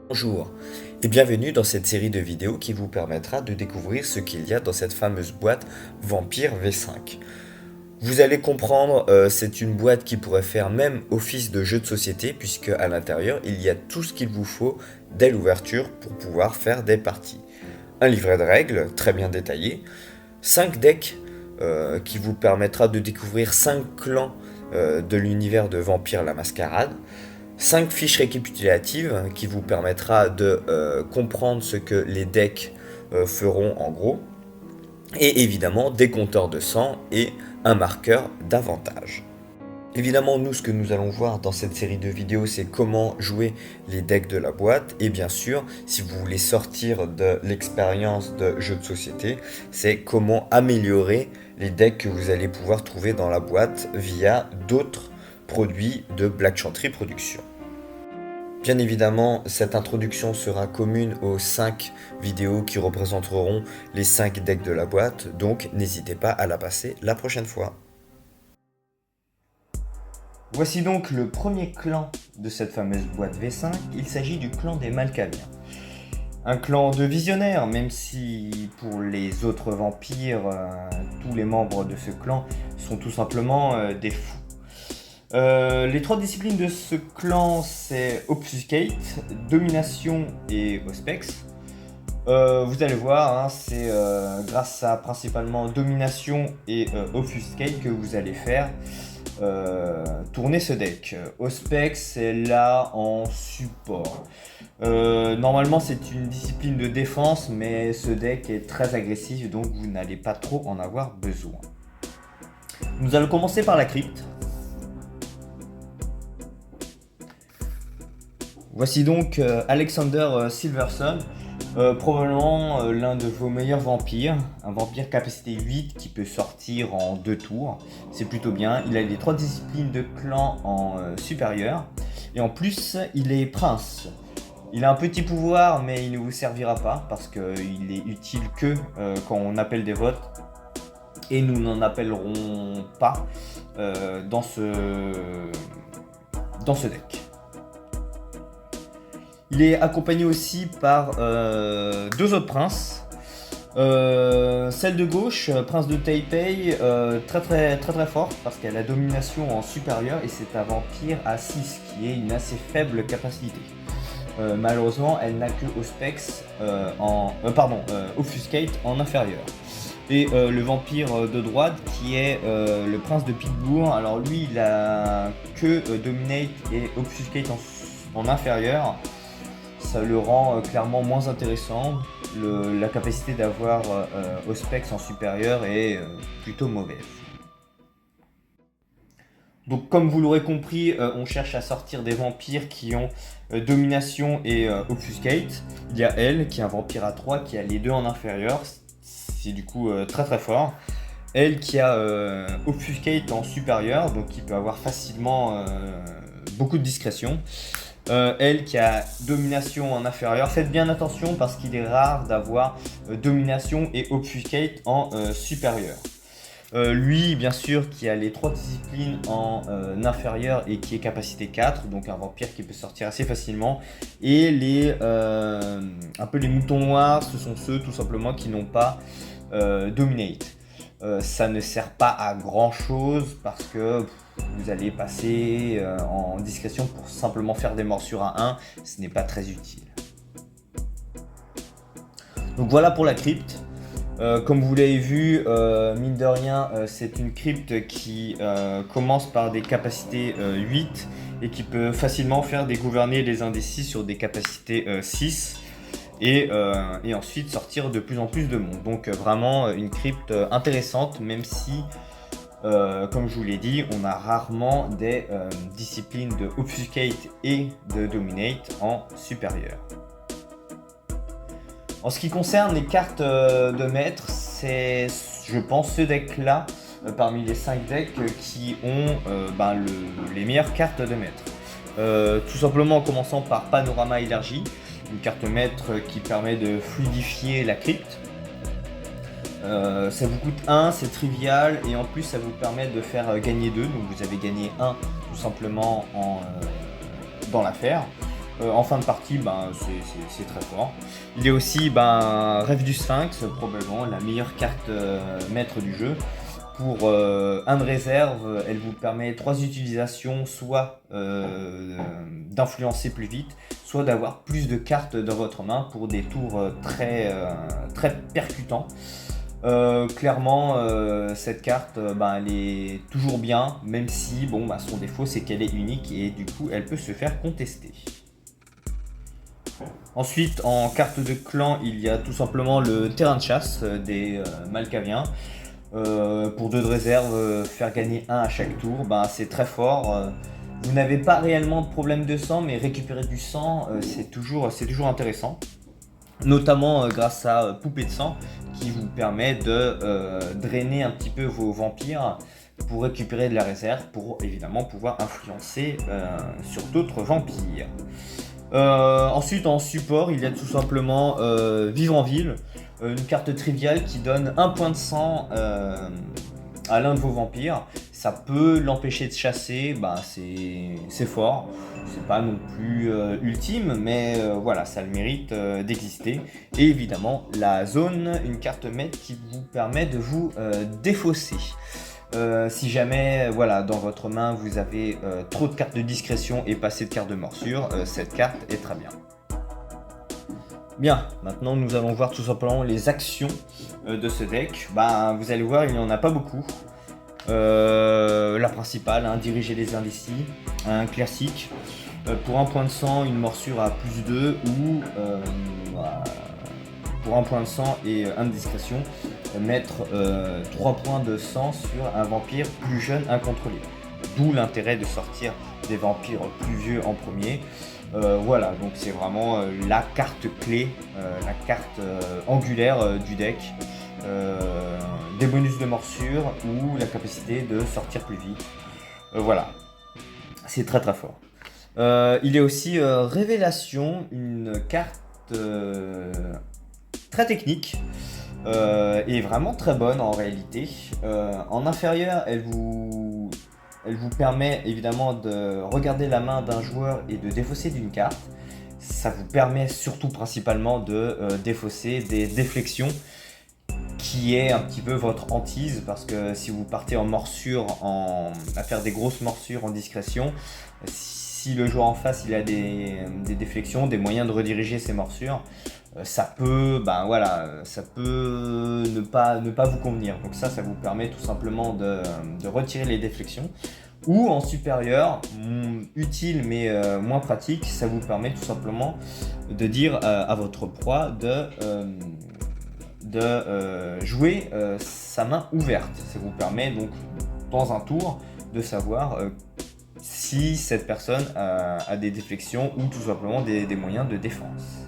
Bonjour et bienvenue dans cette série de vidéos qui vous permettra de découvrir ce qu'il y a dans cette fameuse boîte Vampire V5. Vous allez comprendre, c'est une boîte qui pourrait faire même office de jeu de société puisque à l'intérieur il y a tout ce qu'il vous faut dès l'ouverture pour pouvoir faire des parties. Un livret de règles très bien détaillé, 5 decks qui vous permettra de découvrir 5 clans de l'univers de Vampire la Mascarade, 5 fiches récapitulatives qui vous permettra de comprendre ce que les decks feront en gros, et évidemment des compteurs de sang et un marqueur d'avantage. Évidemment, nous, ce que nous allons voir dans cette série de vidéos, c'est comment jouer les decks de la boîte. Et bien sûr, si vous voulez sortir de l'expérience de jeu de société, c'est comment améliorer les decks que vous allez pouvoir trouver dans la boîte via d'autres produits de Black Chantry Productions. Bien évidemment, cette introduction sera commune aux 5 vidéos qui représenteront les 5 decks de la boîte, donc n'hésitez pas à la passer la prochaine fois. Voici donc le premier clan de cette fameuse boîte V5, il s'agit du clan des Malkaviens. Un clan de visionnaires, même si pour les autres vampires, tous les membres de ce clan sont tout simplement des fous. Les 3 disciplines de ce clan, c'est Obfuscate, Domination et Auspex. Vous allez voir, hein, c'est grâce à principalement Domination et Obfuscate que vous allez faire tourner ce deck. Auspex est là en support. Normalement c'est une discipline de défense, mais ce deck est très agressif, donc vous n'allez pas trop en avoir besoin. Nous allons commencer par la crypte. Voici donc Alexander Silverson, probablement l'un de vos meilleurs vampires, un vampire capacité 8 qui peut sortir en 2 tours, c'est plutôt bien. Il a les 3 disciplines de clan en supérieur, et en plus il est prince. Il a un petit pouvoir, mais il ne vous servira pas parce qu'il est utile que quand on appelle des votes, et nous n'en appellerons pas dans ce deck. Il est accompagné aussi par 2 autres princes. Celle de gauche, prince de Taipei, très forte parce qu'elle a domination en supérieur et c'est un vampire à 6 qui est une assez faible capacité. Malheureusement, elle n'a que Auspex Obfuscate en inférieur. Et le vampire de droite qui est le prince de Pittsburgh. Alors lui, il a que Dominate et Obfuscate en inférieur. Ça le rend clairement moins intéressant. La capacité d'avoir Auspex en supérieur est plutôt mauvaise. Donc comme vous l'aurez compris, on cherche à sortir des vampires qui ont Domination et Obfuscate. Il y a elle qui est un vampire à 3 qui a les 2 en inférieur. C'est du coup très fort. Elle qui a Obfuscate en supérieur, donc qui peut avoir facilement beaucoup de discrétion. Elle qui a Domination en inférieur. Faites bien attention parce qu'il est rare d'avoir Domination et Obfuscate en supérieur. Lui, bien sûr, qui a les 3 disciplines en inférieur et qui est capacité 4, donc un vampire qui peut sortir assez facilement. Et un peu les moutons noirs, ce sont ceux tout simplement qui n'ont pas Dominate. Ça ne sert pas à grand chose parce que vous allez passer en discrétion pour simplement faire des morsures à 1, ce n'est pas très utile. Donc voilà pour la crypte. Comme vous l'avez vu, mine de rien, c'est une crypte qui commence par des capacités 8 et qui peut facilement faire gouverner les indécis sur des capacités 6 et ensuite sortir de plus en plus de monde. Donc vraiment une crypte intéressante, même si comme je vous l'ai dit, on a rarement des disciplines de Obfuscate et de Dominate en supérieur. En ce qui concerne les cartes de maître, c'est je pense ce deck là parmi les 5 decks qui ont les meilleures cartes de maître. Tout simplement en commençant par Panorama élargi, une carte maître qui permet de fluidifier la crypte. Ça vous coûte 1, c'est trivial et en plus ça vous permet de faire gagner 2, donc vous avez gagné 1 tout simplement dans l'affaire. En fin de partie, c'est très fort. Il y a aussi Rêve du Sphinx, probablement la meilleure carte maître du jeu. Pour un de réserve, elle vous permet 3 utilisations, soit d'influencer plus vite, soit d'avoir plus de cartes dans votre main pour des tours très percutants. Clairement, cette carte, elle est toujours bien, même si son défaut c'est qu'elle est unique et du coup elle peut se faire contester. Ensuite, en carte de clan, il y a tout simplement le terrain de chasse des Malkaviens. Pour 2 de réserve, faire gagner 1 à chaque tour, c'est très fort. Vous n'avez pas réellement de problème de sang, mais récupérer du sang, c'est toujours intéressant. Notamment grâce à Poupée de sang, qui vous permet de drainer un petit peu vos vampires pour récupérer de la réserve, pour évidemment pouvoir influencer sur d'autres vampires. Ensuite, en support, il y a tout simplement Vivre en ville, une carte triviale qui donne 1 point de sang à l'un de vos vampires. Ça peut l'empêcher de chasser, c'est fort. C'est pas non plus ultime, mais voilà, ça a le mérite d'exister. Et évidemment, la zone, une carte maître qui vous permet de vous défausser. Si jamais dans votre main vous avez trop de cartes de discrétion et pas assez de cartes de morsure, cette carte est très bien. Bien, maintenant nous allons voir tout simplement les actions de ce deck. Vous allez voir, il n'y en a pas beaucoup. La principale, diriger les indécis, un classique. Pour 1 point de sang, une morsure à plus 2 ou pour 1 point de sang et 1 de discrétion, mettre 3 points de sang sur un vampire plus jeune incontrôlé. D'où l'intérêt de sortir des vampires plus vieux en premier. Donc c'est vraiment la carte clé, la carte angulaire du deck. Des bonus de morsure ou la capacité de sortir plus vite. C'est très très fort. Il y a aussi Révélation, une carte très technique et vraiment très bonne en réalité. En inférieur, elle vous permet évidemment de regarder la main d'un joueur et de défausser d'une carte. Ça vous permet surtout principalement de défausser des déflexions, qui est un petit peu votre hantise, parce que si vous partez en morsure, à faire des grosses morsures en discrétion, si le joueur en face il a des déflexions, des moyens de rediriger ses morsures, ça peut ne pas vous convenir. Donc ça vous permet tout simplement de retirer les déflexions. Ou en supérieur, utile mais moins pratique, ça vous permet tout simplement de dire à votre proie de jouer sa main ouverte. Ça vous permet donc dans un tour de savoir si cette personne a des déflexions ou tout simplement des moyens de défense.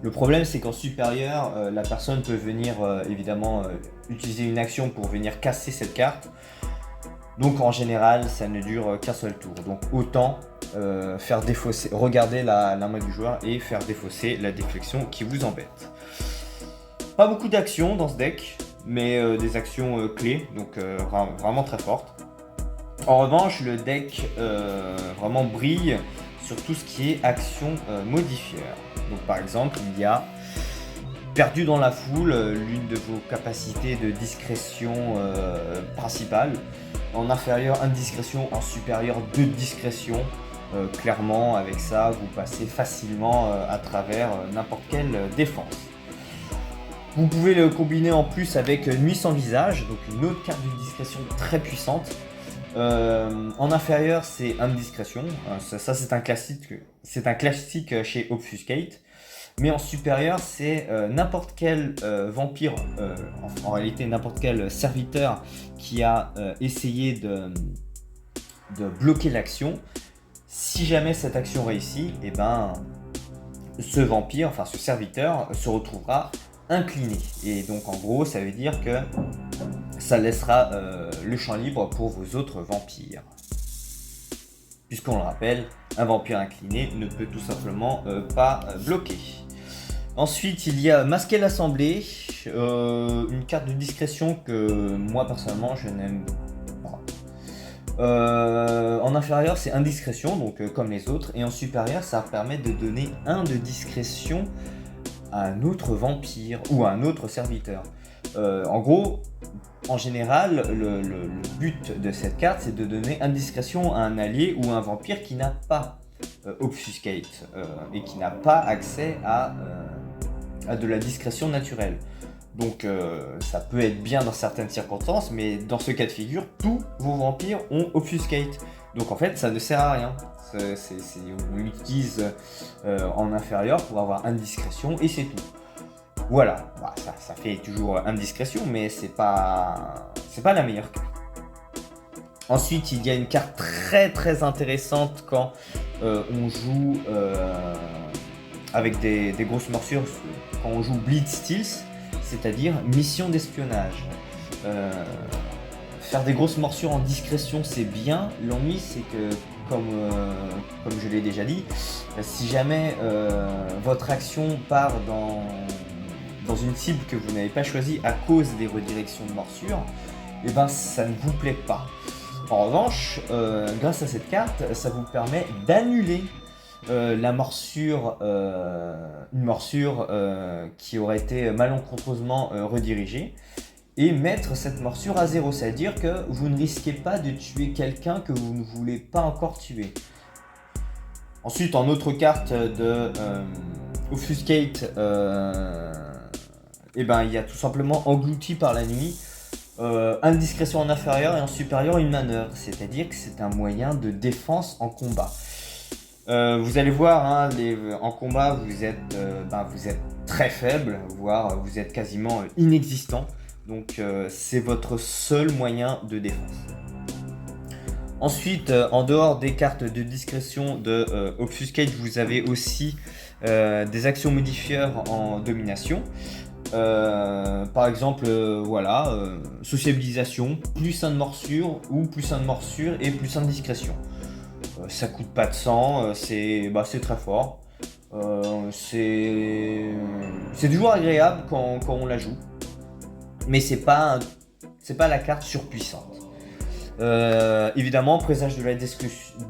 Le problème c'est qu'en supérieur, la personne peut venir évidemment utiliser une action pour venir casser cette carte. Donc en général ça ne dure qu'un seul tour. Donc autant faire défausser, regarder la main du joueur et faire défausser la déflexion qui vous embête. Pas beaucoup d'actions dans ce deck, mais des actions clés, donc vraiment très fortes. En revanche, le deck vraiment brille sur tout ce qui est action modifieur. Donc par exemple, il y a Perdu dans la foule, l'une de vos capacités de discrétion principales. En inférieur, 1 de discrétion, en supérieur, 2 de discrétion. Clairement, avec ça, vous passez facilement à travers n'importe quelle défense. Vous pouvez le combiner en plus avec Nuit sans visage, donc une autre carte de discrétion très puissante. En inférieur, c'est 1 de discrétion. Ça c'est un classique chez Obfuscate. Mais en supérieur, c'est n'importe quel vampire, en réalité n'importe quel serviteur qui a essayé de bloquer l'action. Si jamais cette action réussit, ce vampire, enfin ce serviteur, se retrouvera incliné. Et donc en gros, ça veut dire que ça laissera le champ libre pour vos autres vampires. Puisqu'on le rappelle, un vampire incliné ne peut tout simplement pas bloquer. Ensuite, il y a Masquer l'Assemblée, une carte de discrétion que moi personnellement je n'aime pas. En inférieur, c'est indiscrétion, donc comme les autres. Et en supérieur, ça permet de donner 1 de discrétion à un autre vampire ou à un autre serviteur. En gros, en général, le but de cette carte, c'est de donner indiscrétion à un allié ou à un vampire qui n'a pas Obfuscate et qui n'a pas accès à de la discrétion naturelle. Donc ça peut être bien dans certaines circonstances, mais dans ce cas de figure, tous vos vampires ont Obfuscate. Donc en fait, ça ne sert à rien. On l'utilise en inférieur pour avoir indiscrétion et c'est tout. Voilà, bah, ça fait toujours indiscrétion, mais c'est pas la meilleure carte. Ensuite, il y a une carte très très intéressante quand on joue avec des grosses morsures, quand on joue Bleed Steals, c'est-à-dire mission d'espionnage. Faire des grosses morsures en discrétion, c'est bien. L'ennui, c'est que, comme je l'ai déjà dit, si jamais votre action part dans une cible que vous n'avez pas choisie à cause des redirections de morsures, et ben ça ne vous plaît pas. En revanche, grâce à cette carte, ça vous permet d'annuler la morsure, une morsure qui aurait été malencontreusement redirigée, et mettre cette morsure à 0, c'est-à-dire que vous ne risquez pas de tuer quelqu'un que vous ne voulez pas encore tuer. Ensuite, en autre carte de Obfuscate, et ben, il y a tout simplement englouti par la nuit. Indiscrétion en inférieur et en supérieur une manœuvre, c'est-à-dire que c'est un moyen de défense en combat. Vous allez voir, hein, en combat, vous êtes très faible, voire vous êtes quasiment inexistant. Donc c'est votre seul moyen de défense. Ensuite, en dehors des cartes de discrétion de Obfuscate, vous avez aussi des actions modifieurs en domination. Par exemple, sociabilisation, plus 1 de morsure ou plus 1 de morsure et plus 1 de discrétion. Ça coûte pas de sang, c'est très fort. C'est toujours agréable quand on la joue, mais c'est pas la carte surpuissante. Évidemment, présage de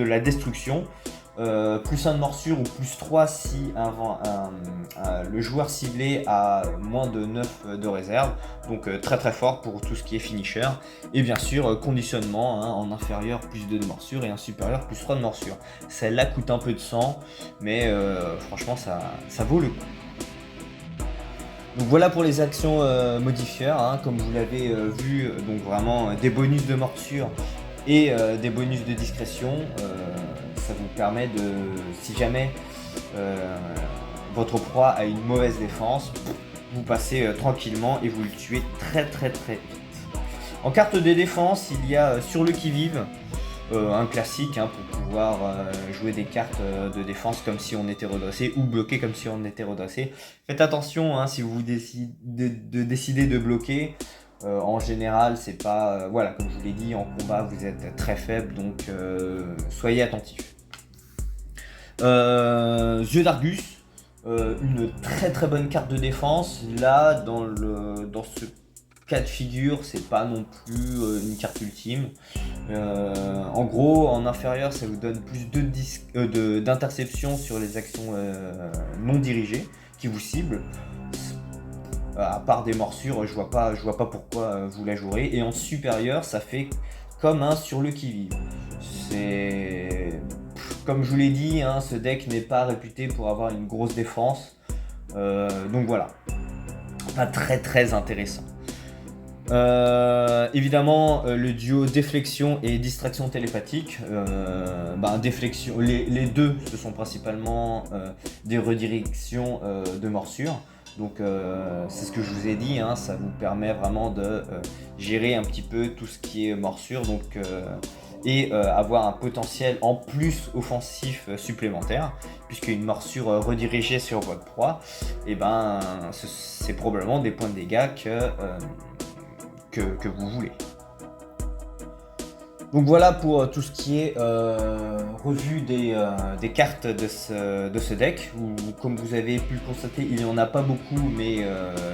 la destruction. Plus 1 de morsure ou plus 3 si le joueur ciblé a moins de 9 de réserve, donc très très fort pour tout ce qui est finisher. Et bien sûr, conditionnement, hein, en inférieur plus 2 de morsure et en supérieur plus 3 de morsure. Celle-là coûte un peu de sang, mais franchement ça vaut le coup. Donc voilà pour les actions modifieurs, hein, comme vous l'avez vu, donc vraiment des bonus de morsure et des bonus de discrétion. Ça vous permet de, si jamais votre proie a une mauvaise défense, vous passez tranquillement et vous le tuez très très très vite. En carte de défense, il y a sur le qui-vive, un classique, hein, pour pouvoir jouer des cartes de défense comme si on était redressé ou bloqué comme si on était redressé. Faites attention, hein, si vous décidez de bloquer. En général, c'est pas... voilà, comme je vous l'ai dit, en combat, vous êtes très faible, donc soyez attentifs. Yeux d'Argus, une très très bonne carte de défense. Là, dans ce cas de figure, c'est pas non plus une carte ultime. En gros, en inférieur, ça vous donne plus d'interception sur les actions non dirigées qui vous ciblent. À part des morsures, je vois pas pourquoi vous la jouerez. Et en supérieur, ça fait comme un sur le qui-vive. Comme je vous l'ai dit, hein, ce deck n'est pas réputé pour avoir une grosse défense. Donc voilà, pas très très intéressant. Évidemment, le duo déflexion et distraction télépathique. Déflexion, les deux, ce sont principalement des redirections de morsures. Donc c'est ce que je vous ai dit, hein, ça vous permet vraiment de gérer un petit peu tout ce qui est morsure, donc, et avoir un potentiel en plus offensif supplémentaire, puisque une morsure redirigée sur votre proie, et ben c'est probablement des points de dégâts que vous voulez. Donc voilà pour tout ce qui est revue des cartes de ce deck, où comme vous avez pu le constater, il n'y en a pas beaucoup, mais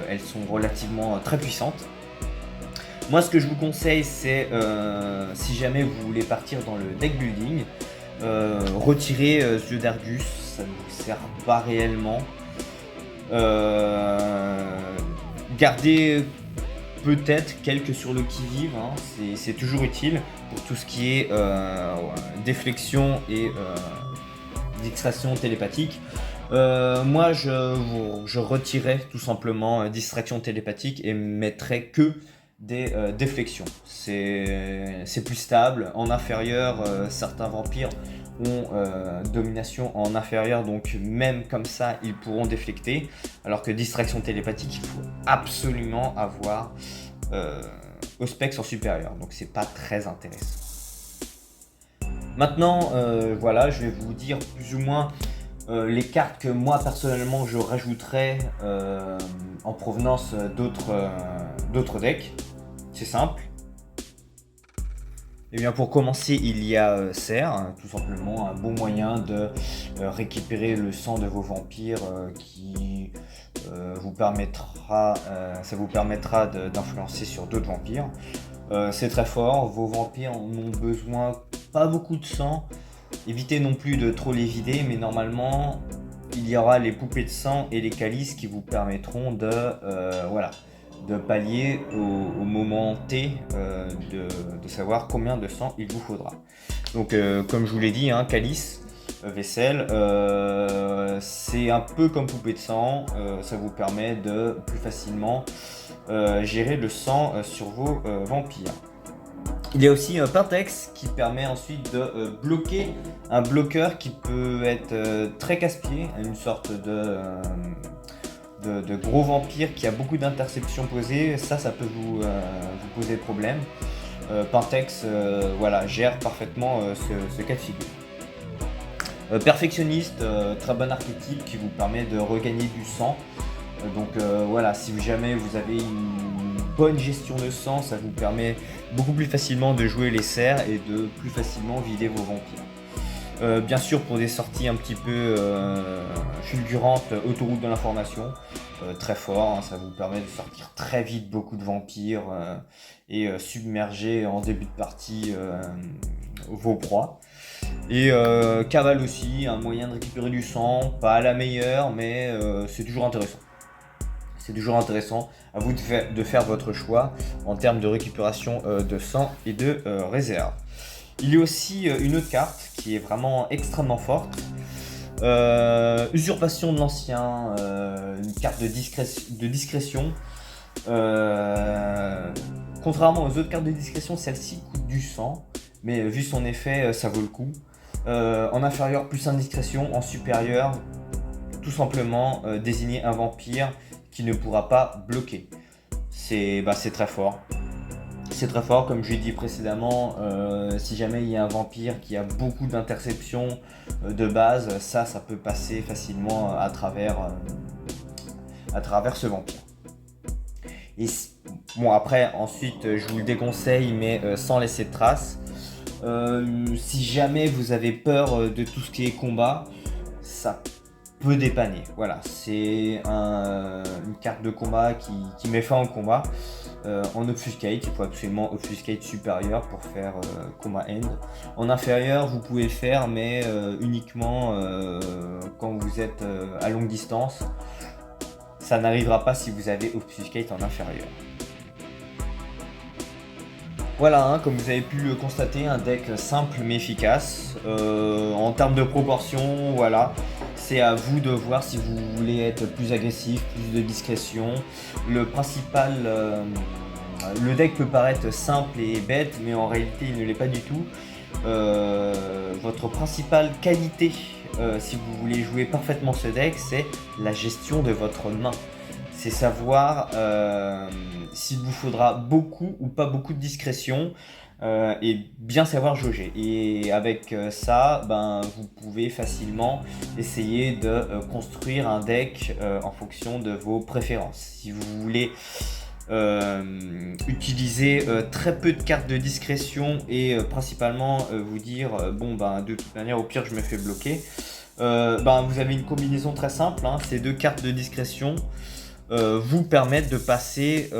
elles sont relativement très puissantes. Moi, ce que je vous conseille, c'est si jamais vous voulez partir dans le deck building, retirer ce jeu d'Argus, ça ne vous sert pas réellement. Gardez peut-être quelques sur le qui-vive, hein, c'est toujours utile pour tout ce qui est déflexion et distraction télépathique. Moi, je retirais tout simplement distraction télépathique et mettrais que des déflexions. C'est plus stable. En inférieur, certains vampires ont domination en inférieur, donc même comme ça, ils pourront déflecter. Alors que distraction télépathique, il faut absolument avoir Auspex en supérieur. Donc c'est pas très intéressant. Maintenant, voilà, je vais vous dire plus ou moins les cartes que moi personnellement je rajouterais en provenance d'autres decks. C'est simple. Et bien pour commencer, il y a Serre, tout simplement un bon moyen de récupérer le sang de vos vampires qui vous permettra, ça vous permettra d'influencer sur d'autres vampires. C'est très fort, vos vampires en ont besoin pas beaucoup de sang. Évitez non plus de trop les vider, mais normalement il y aura les poupées de sang et les calices qui vous permettront de pallier au moment T de savoir combien de sang il vous faudra. Donc comme je vous l'ai dit, hein, calice, vaisselle, c'est un peu comme poupée de sang, ça vous permet de plus facilement gérer le sang sur vos vampires. Il y a aussi un Pentex qui permet ensuite de bloquer un bloqueur qui peut être très casse-pied, une sorte de gros vampire qui a beaucoup d'interceptions posées. Ça peut vous poser problème. Pentex gère parfaitement ce cas de figure. Perfectionniste, très bon archétype qui vous permet de regagner du sang. Donc si jamais vous avez une bonne gestion de sang, ça vous permet beaucoup plus facilement de jouer les serres et de plus facilement vider vos vampires. Bien sûr, pour des sorties un petit peu fulgurantes, autoroute de l'information, très fort, hein, ça vous permet de sortir très vite beaucoup de vampires et submerger en début de partie vos proies. Et cavale aussi, un moyen de récupérer du sang, pas la meilleure, mais c'est toujours intéressant. C'est toujours intéressant, à vous de faire votre choix en termes de récupération de sang et de réserve. Il y a aussi une autre carte qui est vraiment extrêmement forte. Usurpation de l'ancien, une carte de discrétion. Contrairement aux autres cartes de discrétion, celle-ci coûte du sang, mais vu son effet, ça vaut le coup. En inférieur, plus indiscrétion. En supérieur, tout simplement désigner un vampire qui ne pourra pas bloquer. C'est très fort. C'est très fort, comme je l'ai dit précédemment, si jamais il y a un vampire qui a beaucoup d'interceptions de base, ça peut passer facilement à travers ce vampire. Et bon, après, ensuite, je vous le déconseille, mais sans laisser de traces. Si jamais vous avez peur de tout ce qui est combat, ça peut dépanner. Voilà, c'est une carte de combat qui met fin au combat. En obfuscate, il faut absolument obfuscate supérieur pour faire combat end. En inférieur, vous pouvez le faire, mais uniquement quand vous êtes à longue distance. Ça n'arrivera pas si vous avez obfuscate en inférieur. Voilà, hein, comme vous avez pu le constater, un deck simple mais efficace. En termes de proportion, voilà, c'est à vous de voir si vous voulez être plus agressif, plus de discrétion. Le deck peut paraître simple et bête, mais en réalité il ne l'est pas du tout. Votre principale qualité, si vous voulez jouer parfaitement ce deck, c'est la gestion de votre main. C'est savoir s'il vous faudra beaucoup ou pas beaucoup de discrétion et bien savoir jauger. Et avec ça, vous pouvez facilement essayer de construire un deck en fonction de vos préférences. Si vous voulez utiliser très peu de cartes de discrétion et principalement vous dire de toute manière au pire je me fais bloquer, vous avez une combinaison très simple, hein, c'est 2 cartes de discrétion. vous permettent de passer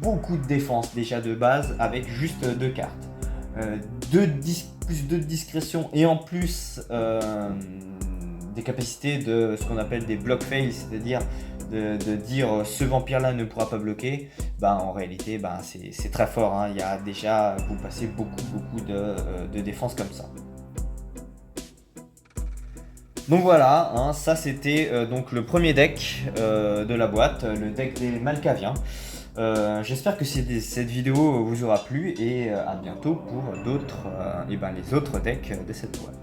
beaucoup de défense déjà de base avec juste 2 cartes. Plus de discrétion et en plus des capacités de ce qu'on appelle des block fails, c'est-à-dire de dire ce vampire là ne pourra pas bloquer. En réalité c'est très fort, hein. Il y a déjà, vous passez beaucoup de défense comme ça. Donc voilà, hein, ça c'était donc le premier deck de la boîte, le deck des Malkaviens. J'espère que cette vidéo vous aura plu et à bientôt pour d'autres, les autres decks de cette boîte.